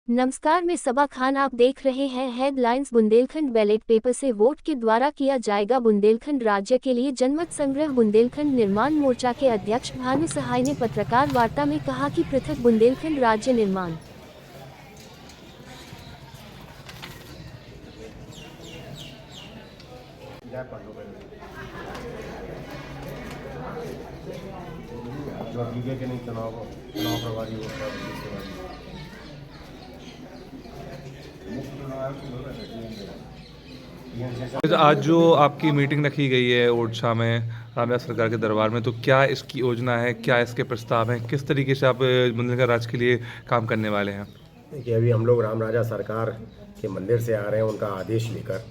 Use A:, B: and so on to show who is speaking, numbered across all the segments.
A: नमस्कार, मैं सबा खान। आप देख रहे हैं हेडलाइंस। बुंदेलखंड बैलेट पेपर से वोट के द्वारा किया जाएगा बुंदेलखंड राज्य के लिए जनमत संग्रह। बुंदेलखंड निर्माण मोर्चा के अध्यक्ष भानु सहाय ने पत्रकार वार्ता में कहा कि पृथक बुंदेलखंड राज्य निर्माण
B: आज जो आपकी मीटिंग रखी गई है ओरछा में रामराज सरकार के दरबार में, तो क्या इसकी योजना है, क्या इसके प्रस्ताव हैं, किस तरीके से आप बुंदेलखंड राज्य के लिए काम करने वाले हैं?
C: देखिए, अभी हम लोग रामराजा सरकार के मंदिर से आ रहे हैं उनका आदेश लेकर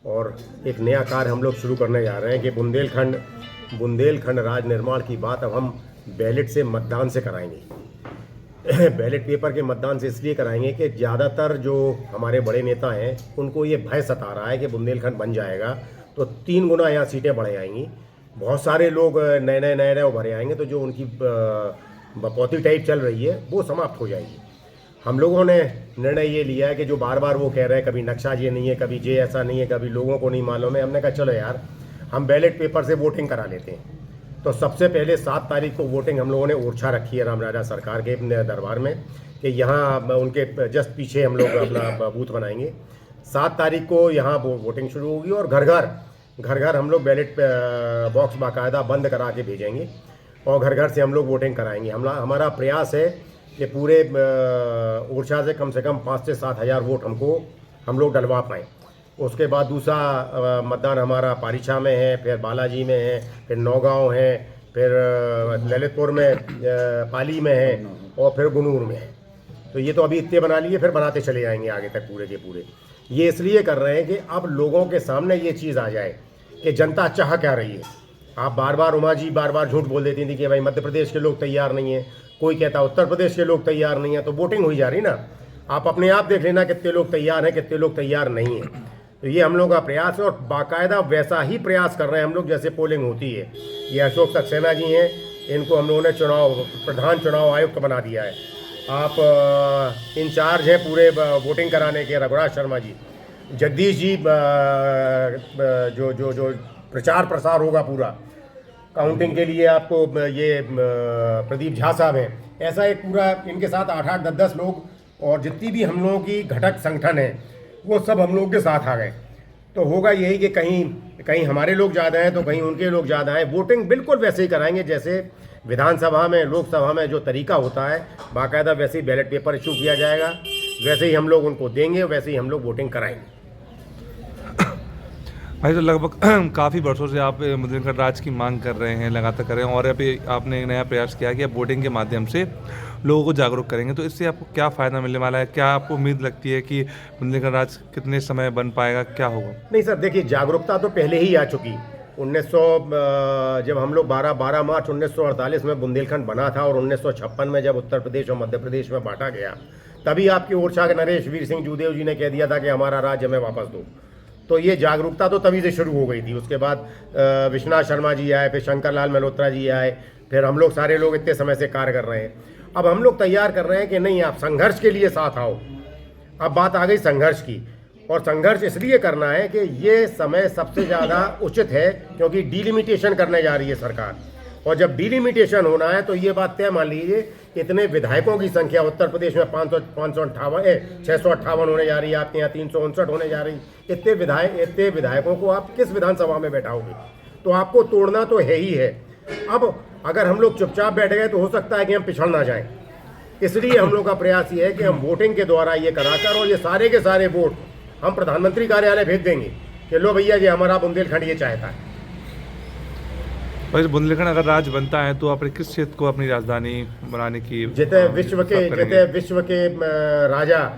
C: और एक नया कार्य हम लोग शुरू करने जा रहे हैं कि बुंदेलखंड राज्य निर्माण की बात अब हम बैलेट से मतदान से कराएंगे। बैलेट पेपर के मतदान से इसलिए कराएंगे कि ज़्यादातर जो हमारे बड़े नेता हैं उनको ये भय सता रहा है कि बुंदेलखंड बन जाएगा तो 3 गुना यहाँ सीटें बढ़ जाएंगी, बहुत सारे लोग नए उभरे आएंगे, तो जो उनकी बपौती टाइप चल रही है वो समाप्त हो जाएगी। हम लोगों ने निर्णय ये लिया है कि जो बार बार वो कह रहे हैं कभी नक्शा ये नहीं है, कभी जे ऐसा नहीं है, कभी लोगों को नहीं मालूम है, हमने कहा चलो यार हम बैलेट पेपर से वोटिंग करा लेते हैं। तो सबसे पहले 7 तारीख को वोटिंग हम लोगों ने ओरछा रखी है रामराजा सरकार के दरबार में कि यहाँ उनके जस्ट पीछे हम लोग अपना बूथ बनाएंगे। 7 तारीख को यहाँ वोटिंग शुरू होगी और घर घर हम लोग बैलेट बॉक्स बाकायदा बंद करा के भेजेंगे और घर घर से हम लोग वोटिंग कराएंगे। हमारा प्रयास है कि पूरे ओरछा से कम 5 से 7 हज़ार वोट हम लोग डलवा पाएँ। उसके बाद दूसरा मतदान हमारा पारीछा में है, फिर बालाजी में है, फिर नौगांव है, फिर ललितपुर में पाली में है और फिर गुनूर में है। तो ये तो अभी इतने बना लिए, फिर बनाते चले जाएंगे आगे तक पूरे के पूरे। ये इसलिए कर रहे हैं कि अब लोगों के सामने ये चीज़ आ जाए कि जनता चाह क्या रही है। आप बार बार उमा जी बार बार झूठ बोल देती थी कि भाई मध्य प्रदेश के लोग तैयार नहीं हैं, कोई कहता उत्तर प्रदेश के लोग तैयार नहीं हैं, तो वोटिंग हुई जा रही ना। आप अपने आप देख लेना कितने लोग तैयार हैं, कितने लोग तैयार नहीं हैं। तो ये हम लोग का प्रयास है और बाकायदा वैसा ही प्रयास कर रहे हैं हम लोग जैसे पोलिंग होती है। ये अशोक सक्सेना जी हैं, इनको हम लोगों ने प्रधान चुनाव आयुक्त बना दिया है। आप इंचार्ज हैं पूरे वोटिंग कराने के रघुराज शर्मा जी, जगदीश जी जो प्रचार प्रसार होगा पूरा काउंटिंग के लिए, आपको ये प्रदीप झा साहब हैं। ऐसा एक पूरा इनके साथ 8-8, 10-10 लोग और जितनी भी हम लोगों की घटक संगठन है वो सब हम लोग के साथ आ गए। तो होगा यही कि कहीं हमारे लोग ज़्यादा हैं तो कहीं उनके लोग ज़्यादा हैं। वोटिंग बिल्कुल वैसे ही कराएंगे जैसे विधानसभा में, लोकसभा में जो तरीका होता है, बाकायदा वैसे ही बैलेट पेपर इशू किया जाएगा, वैसे ही हम लोग उनको देंगे, वैसे ही हम लोग वोटिंग कराएंगे।
B: भाई, तो लगभग काफ़ी वर्षों से आप बुंदेलखंड राज्य की मांग कर रहे हैं, लगातार कर रहे हैं, और अभी आपने एक नया प्रयास किया कि आप वोटिंग के माध्यम से लोगों को जागरूक करेंगे। तो इससे आपको क्या फ़ायदा मिलने वाला है? क्या आपको उम्मीद लगती है कि बुंदेलखंड राज्य कितने समय बन पाएगा, क्या होगा?
C: नहीं सर, देखिए जागरूकता तो पहले ही आ चुकी। 1900 जब हम लोग 12 मार्च 1948 में बुंदेलखंड बना था और 1956 में जब उत्तर प्रदेश और मध्य प्रदेश में बांटा गया, तभी आपके ओरछा के नरेश वीर सिंह जूदेव जी ने कह दिया था कि हमारा राज्य हमें वापस दो। तो ये जागरूकता तो तभी से शुरू हो गई थी। उसके बाद विश्वनाथ शर्मा जी आए, फिर शंकर लाल मल्होत्रा जी आए, फिर हम लोग सारे लोग इतने समय से कार्य कर रहे हैं। अब हम लोग तैयार कर रहे हैं कि नहीं, आप संघर्ष के लिए साथ आओ। अब बात आ गई संघर्ष की, और संघर्ष इसलिए करना है कि ये समय सबसे ज़्यादा उचित है क्योंकि डिलिमिटेशन करने जा रही है सरकार, और जब डिलिमिटेशन होना है तो ये बात तय मान लीजिए इतने विधायकों की संख्या उत्तर प्रदेश में 658 होने जा रही है, आपके यहाँ 359 होने जा रही। इतने विधायकों को आप किस विधानसभा में बैठाओगे? तो आपको तोड़ना तो है ही है। अब अगर हम लोग चुपचाप बैठ गए तो हो सकता है कि हम पिछड़ ना जाएं। इसलिए हम लोग का प्रयास ये है कि हम वोटिंग के द्वारा ये कराकर और ये सारे के सारे वोट हम प्रधानमंत्री कार्यालय भेज देंगे कि लो भैया जी हमारा बुंदेलखंड ये चाहता है।
B: भाई, बुंदेलखंड अगर राज्य बनता है तो आप किस क्षेत्र को अपनी राजधानी बनाने की
C: जितने विश्व के राजा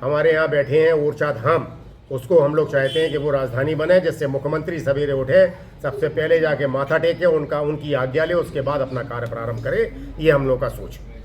C: हमारे यहाँ बैठे हैं ओरछा धाम, उसको हम लोग चाहते हैं कि वो राजधानी बने, जिससे मुख्यमंत्री सवेरे उठे, सबसे पहले जाके माथा टेके, उनकी आज्ञा ले, उसके बाद अपना कार्य प्रारंभ करे। ये हम लोग का सोच है।